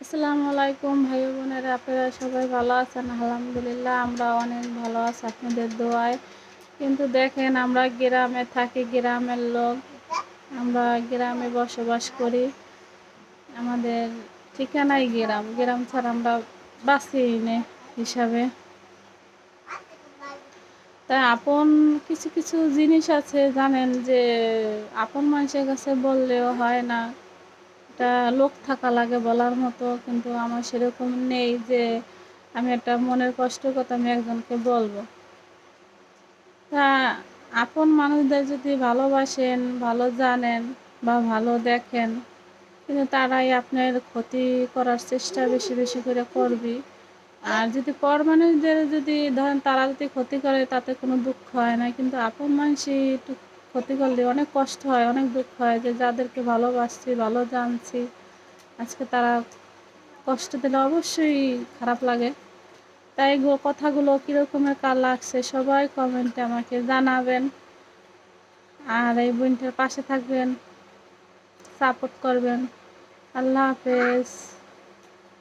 আসসালামু আলাইকুম ভাই বোনেরা, আপনারা সবাই ভালো আছেন? আলহামদুলিল্লাহ আমরা অনেক ভালো আছি আপনাদের দোয়ায়। কিন্তু দেখেন, আমরা গ্রামে থাকি, গ্রামের লোক, আমরা গ্রামে বসবাস করি। আমাদের ঠিকানাই গ্রাম, গ্রাম ছাড়া আমরা বাঁচি নে হিসাবে। তাই আপন কিছু কিছু জিনিস আছে, জানেন যে আপন মানুষের কাছে বললেও হয় না, একটা লোক থাকা লাগে বলার মতো। কিন্তু আমার সেরকম নেই যে আমি একটা মনের কষ্ট কথা আমি একজনকে বলবো। তা আপন মানুষদের যদি ভালোবাসেন, ভালো জানেন বা ভালো দেখেন, কিন্তু তারাই আপনার ক্ষতি করার চেষ্টা বেশি বেশি করে করবি। আর যদি পর মানুষদের যদি ধরেন তারা যদি ক্ষতি করে, তাতে কোনো দুঃখ হয় না। কিন্তু আপন মানুষই একটু ক্ষতি করলে অনেক কষ্ট হয়, অনেক দুঃখ হয়, যে যাদেরকে ভালোবাসছি, ভালো জানছি, আজকে তারা কষ্ট দিলে অবশ্যই খারাপ লাগে। তাই কথাগুলো কীরকমের কার লাগছে সবাই কমেন্টে আমাকে জানাবেন। আর এই বোনটার পাশে থাকবেন, সাপোর্ট করবেন। আল্লাহ হাফেজ।